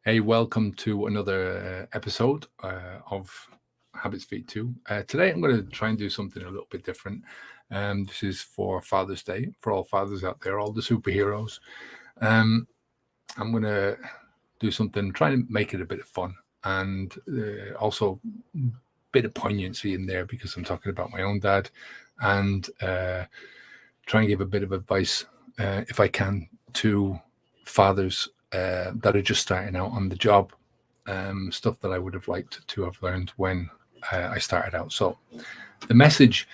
Hey, welcome to another episode of Habits V2. Today, I'm going to try and do something a little bit different. This is for Father's Day, for all fathers out there, all the superheroes. Um, I'm going to do something, try and make it a bit of fun and also a bit of poignancy in there because I'm talking about my own dad and try and give a bit of advice, if I can, to fathers that are just starting out on the job, stuff that I would have liked to have learned when I started out. So the message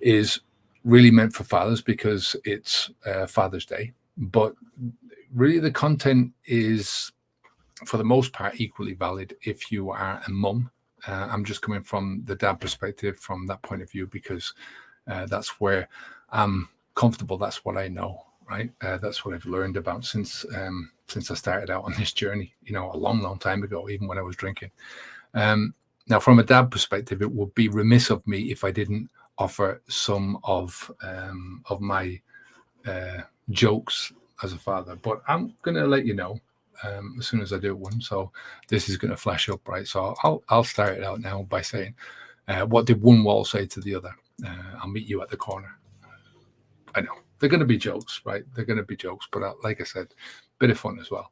is really meant for fathers because it's Father's Day, but really the content is, for the most part, equally valid if you are a mum. I'm just coming from the dad perspective from that point of view because that's where I'm comfortable. That's what I know, right? That's what I've learned about since I started out on this journey. A long, long time ago, even when I was drinking. Now, from a dad perspective, it would be remiss of me if I didn't offer some of my jokes as a father. But I'm going to let you know as soon as I do one. So this is going to flash up, right? So I'll start it out now by saying, what did one wall say to the other? I'll meet you at the corner. I know they're going to be jokes, right? They're going to be jokes, but like I said, bit of fun as well.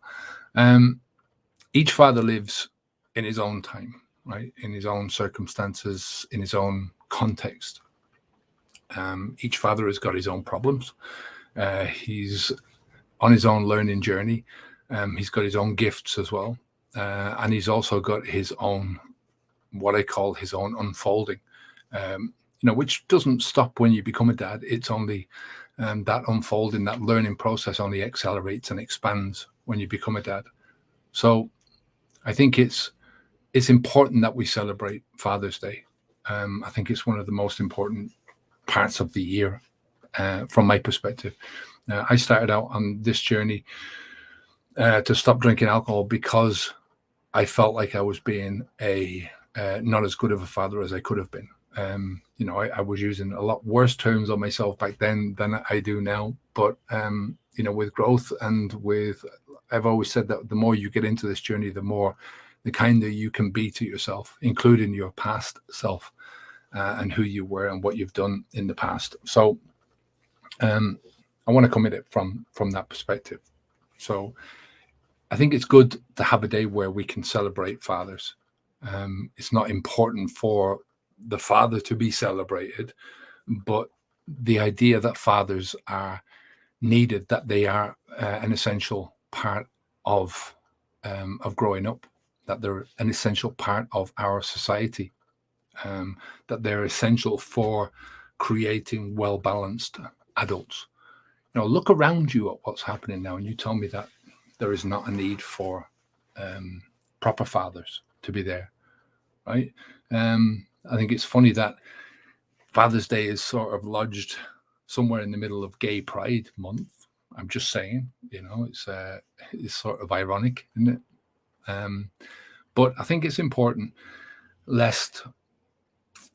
Each father lives in his own time, right? In his own circumstances, in his own context. Each father has got his own problems. He's on his own learning journey. He's got his own gifts as well. And he's also got his own, what I call his own unfolding, which doesn't stop when you become a dad. It's only that unfolding, that learning process only accelerates and expands when you become a dad. So I think it's important that we celebrate Father's Day. I think it's one of the most important parts of the year from my perspective. I started out on this journey to stop drinking alcohol because I felt like I was being not as good of a father as I could have been. I was using a lot worse terms on myself back then than I do now. But with growth and I've always said that the more you get into this journey, the kinder you can be to yourself, including your past self and who you were and what you've done in the past. So I want to come at it from that perspective. So I think it's good to have a day where we can celebrate fathers. It's not important for the father to be celebrated, but the idea that fathers are needed, that they are an essential part of growing up, that they're an essential part of our society, that they're essential for creating well-balanced adults. Look around you at what's happening now, and you tell me that there is not a need for proper fathers to be there, right? I think it's funny that Father's Day is sort of lodged somewhere in the middle of Gay Pride Month. I'm just saying, it's sort of ironic, isn't it? But I think it's important lest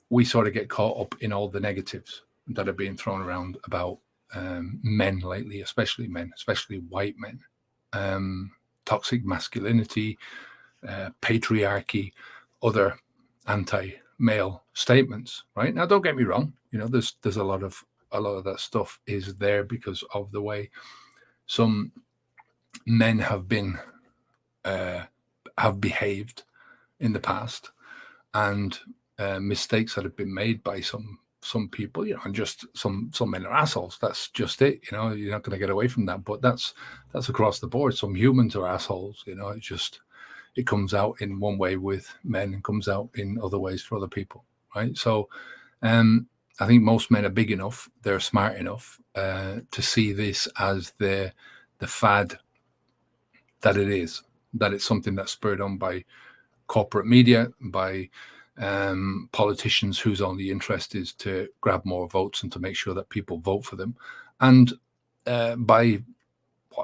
we sort of get caught up in all the negatives that are being thrown around about men lately, especially white men, toxic masculinity, patriarchy, other anti-male statements. Right now, don't get me wrong. There's a lot of that stuff is there because of the way some men have behaved in the past, and mistakes that have been made by some people, and just some men are assholes. That's just it. You're not going to get away from that. But that's across the board. Some humans are assholes. It comes out in one way with men and comes out in other ways for other people, right? So I think most men are big enough, they're smart enough to see this as the fad that it is, that it's something that's spurred on by corporate media, by politicians whose only interest is to grab more votes and to make sure that people vote for them, and by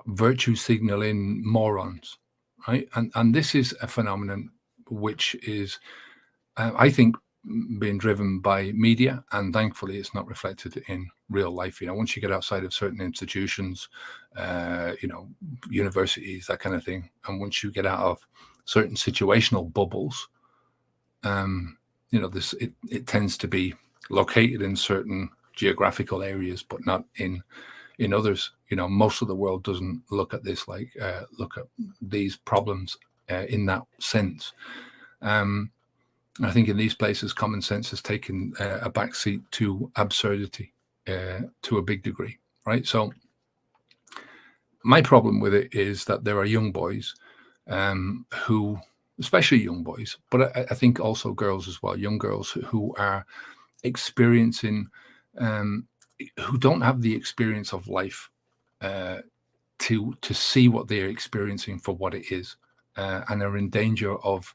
virtue signaling morons, right? And this is a phenomenon which is, I think, being driven by media, and thankfully it's not reflected in real life. Once you get outside of certain institutions, universities, that kind of thing, and once you get out of certain situational bubbles, this it tends to be located in certain geographical areas, but not in others. Most of the world doesn't look at this look at these problems in that sense. I think in these places, common sense has taken a backseat to absurdity to a big degree, right? So my problem with it is that there are young boys who, especially young boys, but I think also girls as well, young girls who are experiencing, who don't have the experience of life to see what they're experiencing for what it is, and are in danger of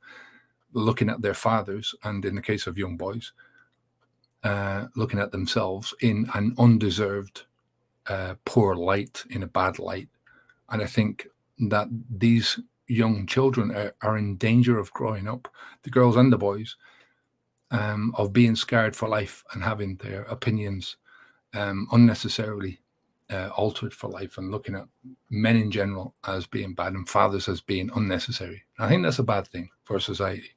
looking at their fathers, and in the case of young boys, looking at themselves in an undeserved poor light, in a bad light. And I think that these young children are in danger of growing up, the girls and the boys, of being scarred for life and having their opinions unnecessarily altered for life, and looking at men in general as being bad and fathers as being unnecessary. I think that's a bad thing for society,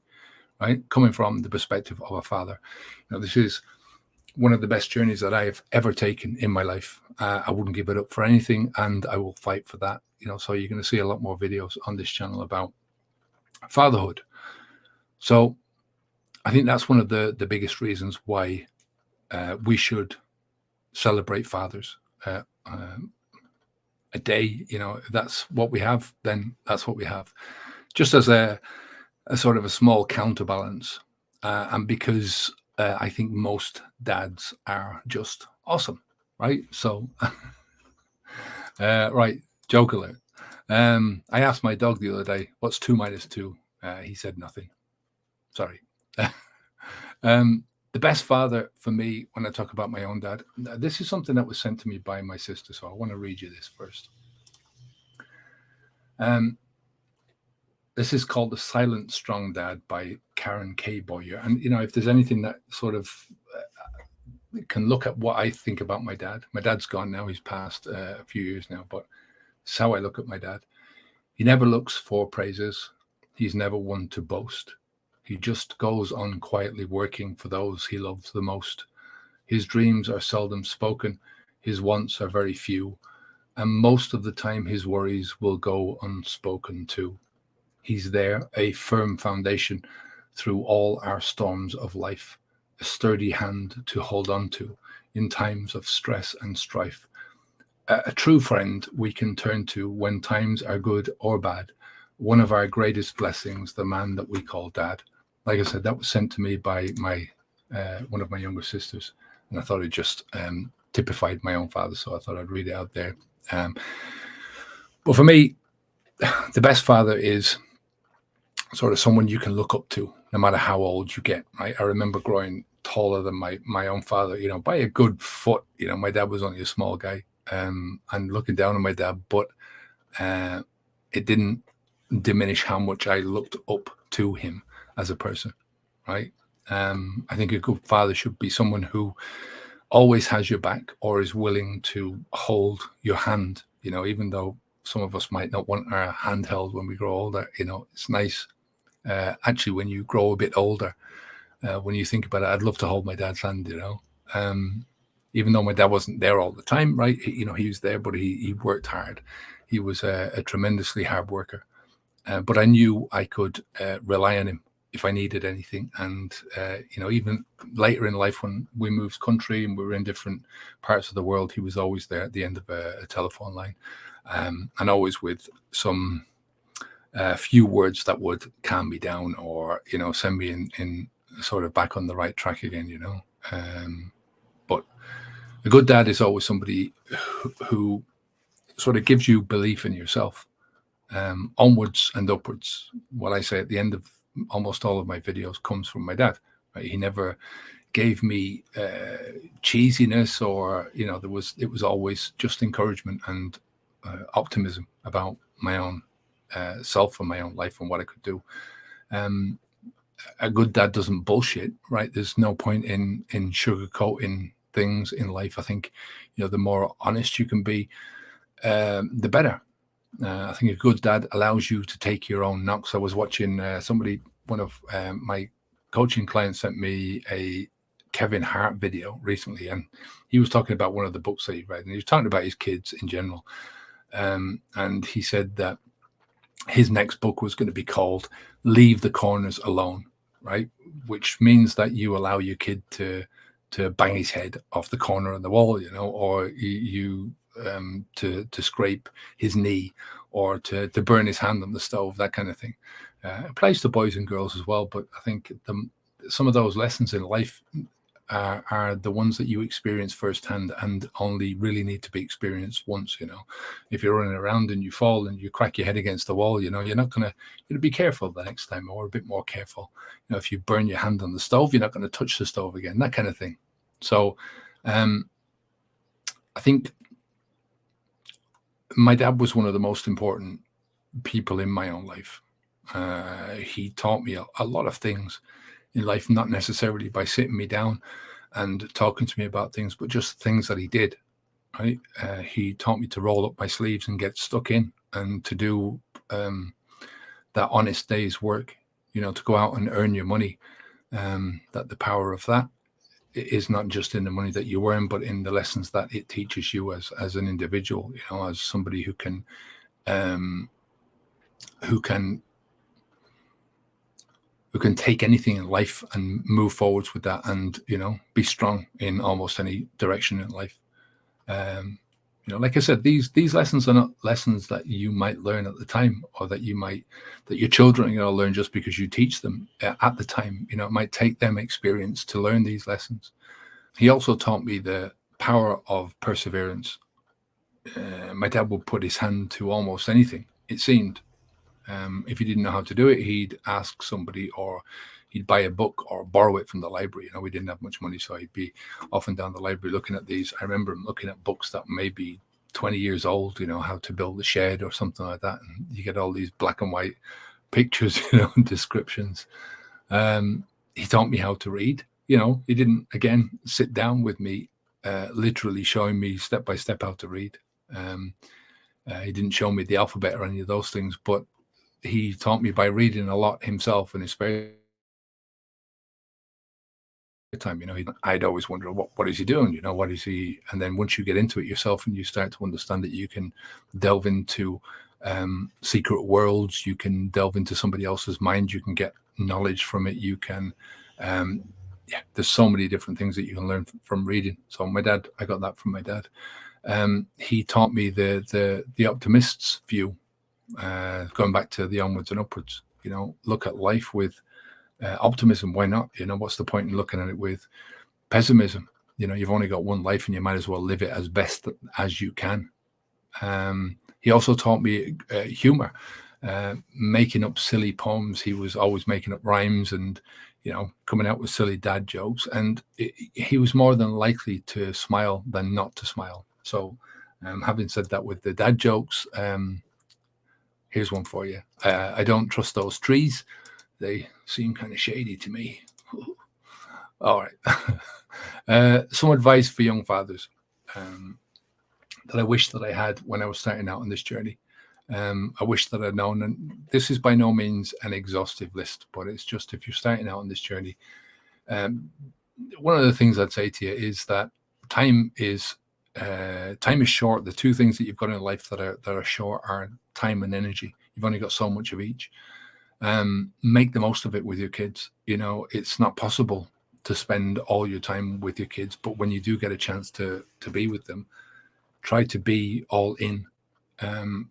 right? Coming from the perspective of a father. This is one of the best journeys that I have ever taken in my life. I wouldn't give it up for anything, and I will fight for that. So you're going to see a lot more videos on this channel about fatherhood. So I think that's one of the biggest reasons why we should celebrate fathers a day. If that's what we have, then that's what we have. Just as a sort of a small counterbalance, and because I think most dads are just awesome, right? So, right, joke alert. I asked my dog the other day, "What's 2 minus 2?" He said nothing. Sorry. The best father for me, when I talk about my own dad, this is something that was sent to me by my sister, so I want to read you this first. This is called The Silent Strong Dad by Karen K. Boyer. And, if there's anything that sort of can look at what I think about my dad's gone now. He's passed a few years now, but it's how I look at my dad. He never looks for praises. He's never one to boast. He just goes on quietly working for those he loves the most. His dreams are seldom spoken. His wants are very few. And most of the time his worries will go unspoken too. He's there, a firm foundation through all our storms of life, a sturdy hand to hold on to in times of stress and strife. A true friend we can turn to when times are good or bad. One of our greatest blessings, the man that we call Dad. Like I said, that was sent to me by my one of my younger sisters, and I thought it just typified my own father, so I thought I'd read it out there. But for me, the best father is sort of someone you can look up to, no matter how old you get. Right? I remember growing taller than my own father, by a good foot. My dad was only a small guy, and looking down on my dad, but it didn't diminish how much I looked up to him as a person, right? I think a good father should be someone who always has your back or is willing to hold your hand, even though some of us might not want our hand held when we grow older. It's nice. Actually, when you grow a bit older, when you think about it, I'd love to hold my dad's hand, even though my dad wasn't there all the time, right? He was there, but he worked hard. He was a tremendously hard worker. But I knew I could rely on him if I needed anything. And, even later in life, when we moved country and we were in different parts of the world, he was always there at the end of a telephone line, and always with some few words that would calm me down or, send me in sort of back on the right track again, but a good dad is always somebody who sort of gives you belief in yourself, onwards and upwards. What I say at the end of almost all of my videos comes from my dad. Right? He never gave me cheesiness, or it was always just encouragement and optimism about my own self and my own life and what I could do. A good dad doesn't bullshit, right? There's no point in sugarcoating things in life. I think, the more honest you can be, the better. I think a good dad allows you to take your own knocks. I was watching one of my coaching clients sent me a Kevin Hart video recently, and he was talking about one of the books that he read, and he was talking about his kids in general. And he said that his next book was going to be called Leave the Corners Alone, right? Which means that you allow your kid to bang his head off the corner of the wall, or to scrape his knee, or to burn his hand on the stove, that kind of thing. It applies to boys and girls as well, but I think some of those lessons in life are the ones that you experience firsthand and only really need to be experienced once. If you're running around and you fall and you crack your head against the wall, you're not going to be careful the next time, or a bit more careful. If you burn your hand on the stove, you're not going to touch the stove again, that kind of thing. So I think my dad was one of the most important people in my own life. He taught me a lot of things in life, not necessarily by sitting me down and talking to me about things, but just things that he did, right? He taught me to roll up my sleeves and get stuck in, and to do that honest day's work, to go out and earn your money. That the power of that is not just in the money that you earn, but in the lessons that it teaches you as an individual, as somebody who can take anything in life and move forwards with that, and be strong in almost any direction in life. Like I said, these lessons are not lessons that you might learn at the time, or that your children learn just because you teach them at the time. It might take them experience to learn these lessons. He also taught me the power of perseverance. My dad would put his hand to almost anything, it seemed. If he didn't know how to do it, he'd ask somebody, or he'd buy a book or borrow it from the library. We didn't have much money, so he'd be often down the library looking at these. I remember him looking at books that may be 20 years old, how to build a shed or something like that. And you get all these black and white pictures, and descriptions. He taught me how to read. He didn't, again, sit down with me, literally showing me step by step how to read. He didn't show me the alphabet or any of those things, but he taught me by reading a lot himself in his spare time. I'd always wonder, what is he doing? What is he? And then once you get into it yourself and you start to understand that you can delve into secret worlds, you can delve into somebody else's mind, you can get knowledge from it, you can there's so many different things that you can learn from reading. So I got that from my dad. He taught me the optimist's view, going back to the onwards and upwards. Look at life with optimism. Why not? What's the point in looking at it with pessimism? You've only got one life, and you might as well live it as best as you can. He also taught me humor, making up silly poems. He was always making up rhymes and coming out with silly dad jokes, and he was more than likely to smile than not to smile. So having said that, with the dad jokes, here's one for you. I don't trust those trees. They seem kind of shady to me. All right. Some advice for young fathers that I wish that I had when I was starting out on this journey. I wish that I'd known, and this is by no means an exhaustive list, but it's just, if you're starting out on this journey, one of the things I'd say to you is that time is short. The two things that you've got in life that are short are time and energy. You've only got so much of each. Make the most of it with your kids. It's not possible to spend all your time with your kids, but when you do get a chance to be with them, try to be all in,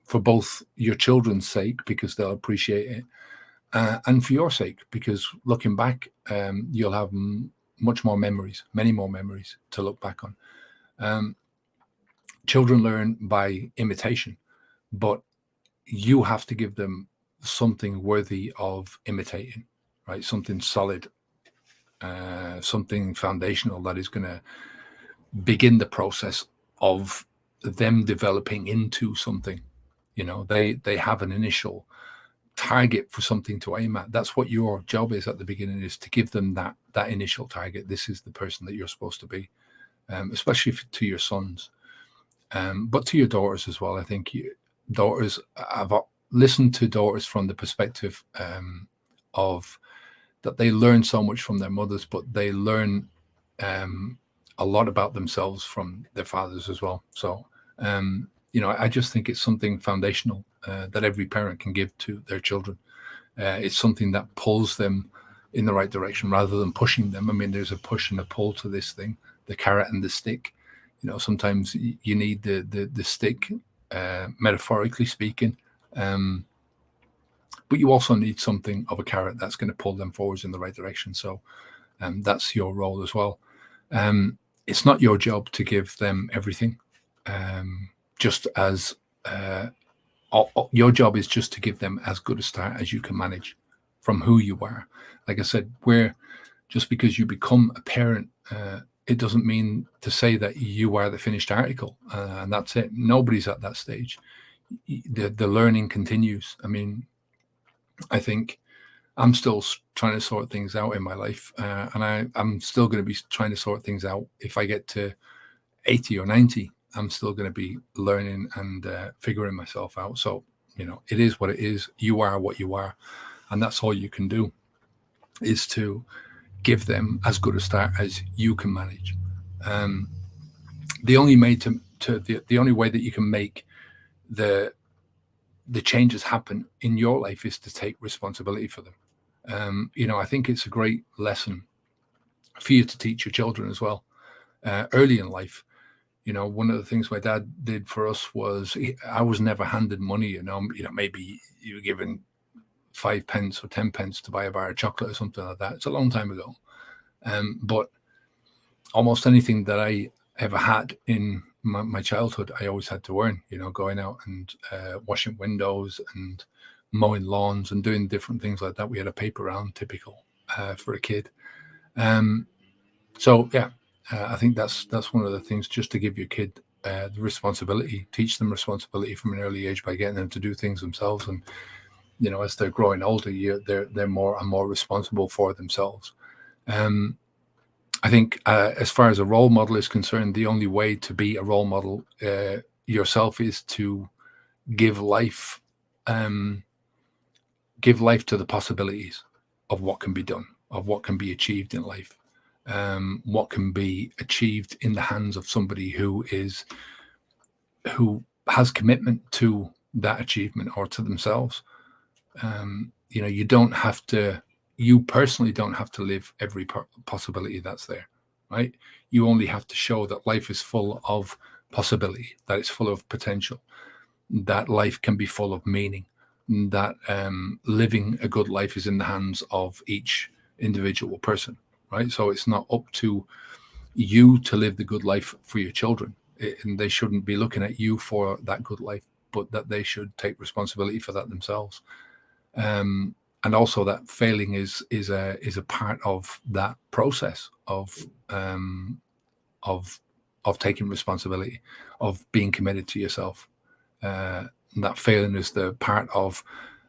for both your children's sake, because they'll appreciate it, and for your sake, because looking back, you'll have many more memories to look back on. Children learn by imitation, but you have to give them something worthy of imitating, right? Something solid, something foundational that is going to begin the process of them developing into something. They have an initial target for something to aim at. That's what your job is at the beginning, is to give them that initial target. This is the person that you're supposed to be. especially to your sons, but to your daughters as well. I think daughters, I've listened to daughters from the perspective of that they learn so much from their mothers, but they learn um, a lot about themselves from their fathers as well. So, I just think it's something foundational that every parent can give to their children. It's something that pulls them in the right direction rather than pushing them. I mean, there's a push and a pull to this thing, the carrot and the stick. Sometimes you need the stick, metaphorically speaking, but you also need something of a carrot that's going to pull them forwards in the right direction. So that's your role as well. It's not your job to give them everything, just as your job is just to give them as good a start as you can manage from who you are. Like I said, just because you become a parent, it doesn't mean to say that you are the finished article and that's it. Nobody's at that stage. The learning continues. I mean, I think I'm still trying to sort things out in my life, and I'm still going to be trying to sort things out. If I get to 80 or 90, I'm still going to be learning and figuring myself out. So, it is what it is. You are what you are. And that's all you can do, is to give them as good a start as you can manage. The only the only way that you can make the changes happen in your life is to take responsibility for them. I think it's a great lesson for you to teach your children as well, early in life. One of the things my dad did for us was I was never handed money. Maybe you were given 5 pence or 10 pence to buy a bar of chocolate or something like that. It's a long time ago, but almost anything that I ever had in my childhood, I always had to earn. Going out and washing windows and mowing lawns and doing different things like that. We had a paper round, typical for a kid. So yeah, I think that's one of the things, just to give your kid the responsibility, teach them responsibility from an early age by getting them to do things themselves. And as they're growing older, they're more and more responsible for themselves. I think as far as a role model is concerned, the only way to be a role model yourself is to give life to the possibilities of what can be done, of what can be achieved in life. What can be achieved in the hands of somebody who has commitment to that achievement or to themselves. You personally don't have to live every possibility that's there, right? You only have to show that life is full of possibility, that it's full of potential, that life can be full of meaning, that living a good life is in the hands of each individual person. Right. So it's not up to you to live the good life for your children. And they shouldn't be looking at you for that good life, but that they should take responsibility for that themselves. And also that failing is a part of that process of taking responsibility, of being committed to yourself. That failing is the part of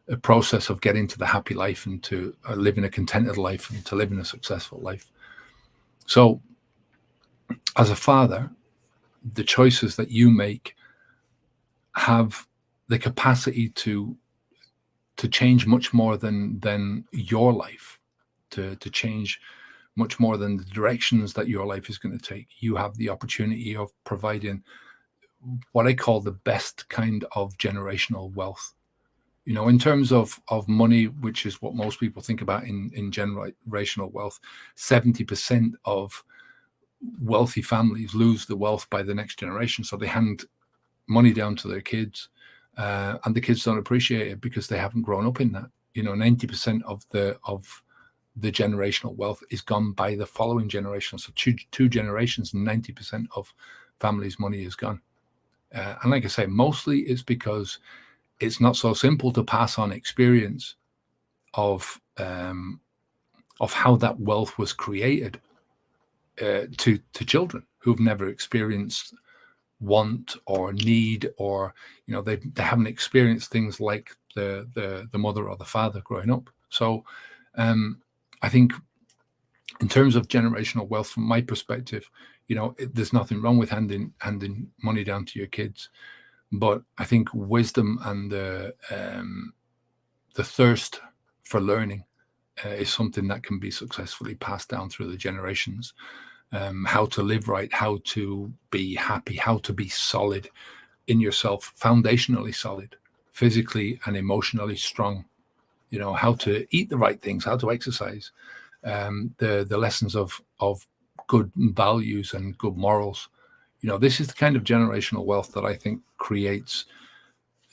a process of getting to the happy life and to living a contented life and to living a successful life. So as a father, the choices that you make have the capacity to change much more than your life, to change much more than the directions that your life is going to take. You have the opportunity of providing what I call the best kind of generational wealth. In terms of money, which is what most people think about in generational wealth, 70% of wealthy families lose the wealth by the next generation. So they hand money down to their kids, and the kids don't appreciate it because they haven't grown up in that. 90% of the generational wealth is gone by the following generation. So two generations, 90% of families' money is gone. And like I say, mostly it's because it's not so simple to pass on experience of how that wealth was created to children who've never experienced want or need, or they haven't experienced things like the mother or the father growing up. So I think in terms of generational wealth, from my perspective, There's nothing wrong with handing money down to your kids, but I think wisdom and the thirst for learning is something that can be successfully passed down through the generations. How to live right, how to be happy, how to be solid in yourself, foundationally solid, physically and emotionally strong. How to eat the right things, how to exercise, the lessons of good values and good morals. This is the kind of generational wealth that I think creates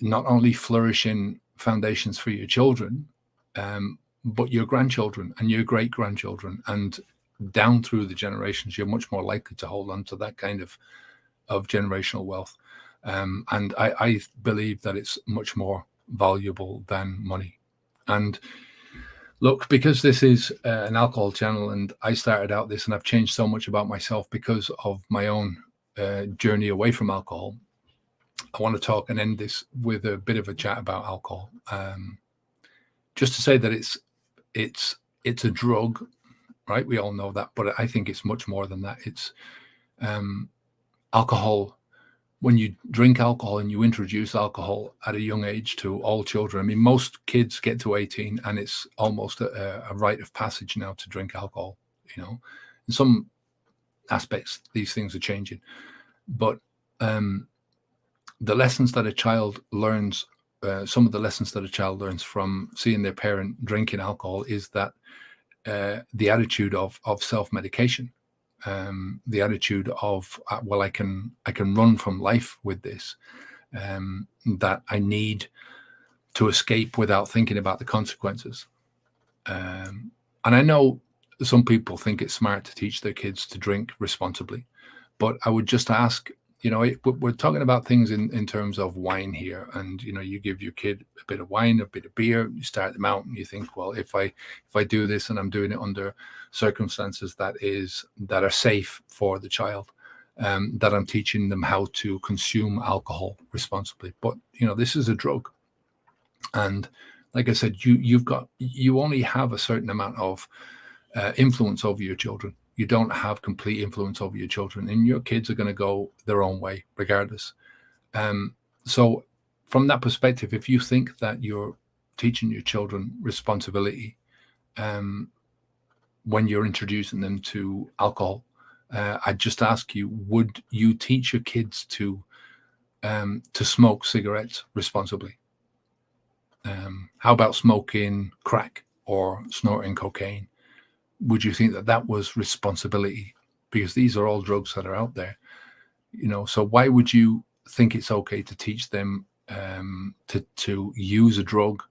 not only flourishing foundations for your children, but your grandchildren and your great grandchildren, and down through the generations, you're much more likely to hold on to that kind of generational wealth. And I believe that it's much more valuable than money. And look, because this is an alcohol channel, and I started out this, and I've changed so much about myself because of my own journey away from alcohol. I want to talk and end this with a bit of a chat about alcohol. Just to say that it's a drug, right? We all know that, but I think it's much more than that. It's alcohol. When you drink alcohol and you introduce alcohol at a young age to all children, I mean, most kids get to 18 and it's almost a rite of passage now to drink alcohol. In some aspects, these things are changing, but the lessons that a child learns, some of the lessons that a child learns from seeing their parent drinking alcohol is that the attitude of self-medication, the attitude of well, I can run from life with this, that I need to escape without thinking about the consequences. And I know some people think it's smart to teach their kids to drink responsibly, but I would just ask, we're talking about things in terms of wine here, and you give your kid a bit of wine, a bit of beer, you start them out, and you think, well, if I do this and I'm doing it under circumstances that are safe for the child, that I'm teaching them how to consume alcohol responsibly. But this is a drug, and like I said, you only have a certain amount of influence over your children. You don't have complete influence over your children, and your kids are going to go their own way regardless. So from that perspective, if you think that you're teaching your children responsibility when you're introducing them to alcohol, I'd just ask you, would you teach your kids to smoke cigarettes responsibly? How about smoking crack or snorting cocaine? Would you think that was responsibility? Because these are all drugs that are out there, so why would you think it's okay to teach them to use a drug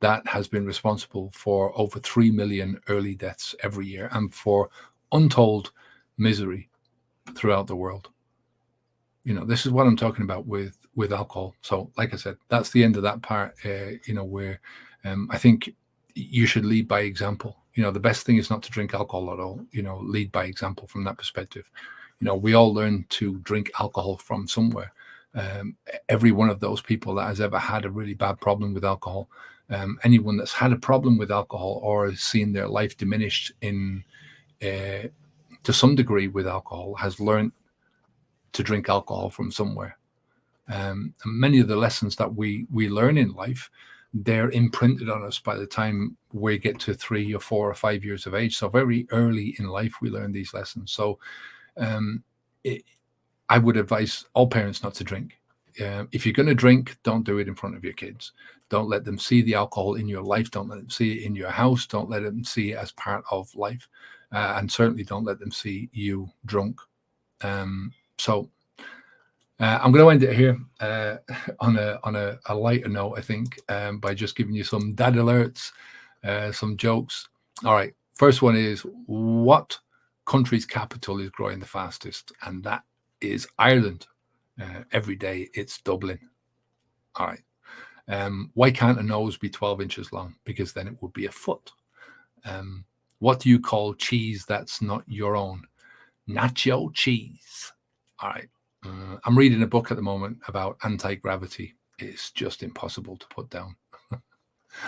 that has been responsible for over 3 million early deaths every year and for untold misery throughout the world? This is what I'm talking about with alcohol. So like I said, that's the end of that part, where I think you should lead by example. The best thing is not to drink alcohol at all. Lead by example from that perspective. We all learn to drink alcohol from somewhere. Every one of those people that has ever had a really bad problem with alcohol, anyone that's had a problem with alcohol or has seen their life diminished to some degree with alcohol, has learned to drink alcohol from somewhere. And many of the lessons that we learn in life, they're imprinted on us by the time we get to 3 or 4 or 5 years of age. So very early in life, we learn these lessons. So I would advise all parents not to drink. If you're going to drink, don't do it in front of your kids. Don't let them see the alcohol in your life. Don't let them see it in your house. Don't let them see it as part of life. And certainly don't let them see you drunk. So I'm going to end it here on a lighter note, I think, by just giving you some dad alerts, some jokes. All right. First one is, what country's capital is growing the fastest? And that is Ireland. Every day it's Dublin. All right. Why can't a nose be 12 inches long? Because then it would be a foot. What do you call cheese that's not your own? Nacho cheese. All right. I'm reading a book at the moment about anti-gravity. It's just impossible to put down.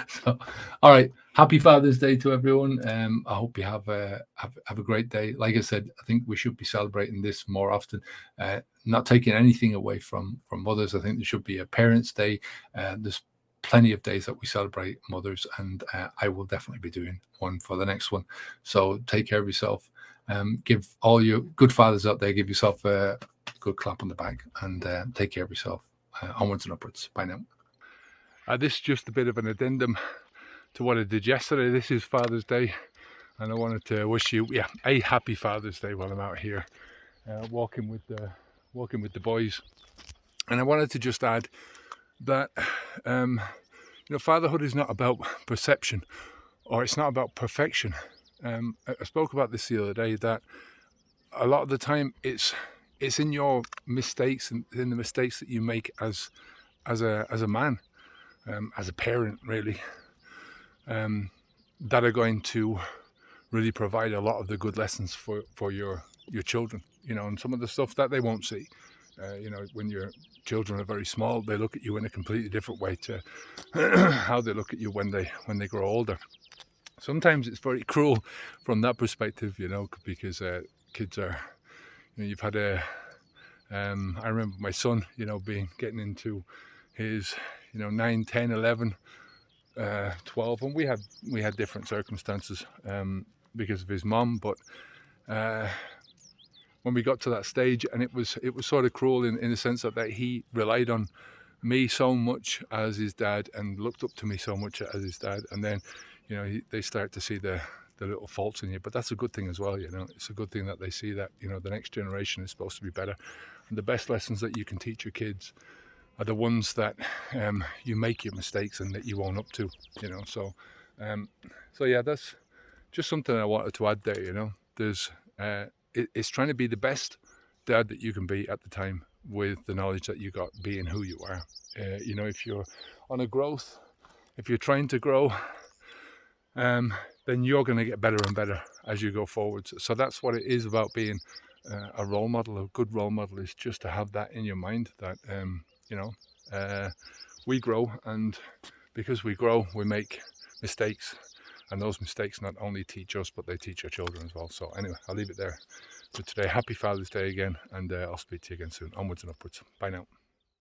So, all right. Happy Father's Day to everyone. I hope you have a great day. Like I said, I think we should be celebrating this more often. Not taking anything away from mothers. I think there should be a Parents' Day. There's plenty of days that we celebrate mothers, and I will definitely be doing one for the next one. So take care of yourself. Give all you good fathers out there, give yourself a good clap on the back, and take care of yourself. Onwards and upwards. Bye now. This is just a bit of an addendum to what I did yesterday. This is Father's Day, and I wanted to wish you a happy Father's Day while I'm out here walking with the boys. And I wanted to just add that fatherhood is not about perception, or it's not about perfection. I spoke about this the other day, that a lot of the time it's in your mistakes and in the mistakes that you make as a man, as a parent, really, that are going to really provide a lot of the good lessons for your children, and some of the stuff that they won't see. When your children are very small, they look at you in a completely different way to how they look at you when they grow older. Sometimes it's very cruel from that perspective, because kids are, you've had I remember my son, getting into his, 9, 10, 11, 12, and we had different circumstances because of his mum, but when we got to that stage, and it was sort of cruel in the sense that he relied on me so much as his dad and looked up to me so much as his dad, and then they start to see the little faults in you, but that's a good thing as well. It's a good thing that they see that the next generation is supposed to be better, and the best lessons that you can teach your kids are the ones that you make your mistakes and that you own up to. So yeah, that's just something I wanted to add there. There's it's trying to be the best dad that you can be at the time, with the knowledge that you got, being who you are. If you're on a growth, if you're trying to grow, then you're going to get better and better as you go forward. So that's what it is about being a role model. A good role model is just to have that in your mind, that we grow, and because we grow, we make mistakes, and those mistakes not only teach us, but they teach our children as well. So anyway, I'll leave it there for today. Happy Father's Day again, and I'll speak to you again soon. Onwards and upwards. Bye now.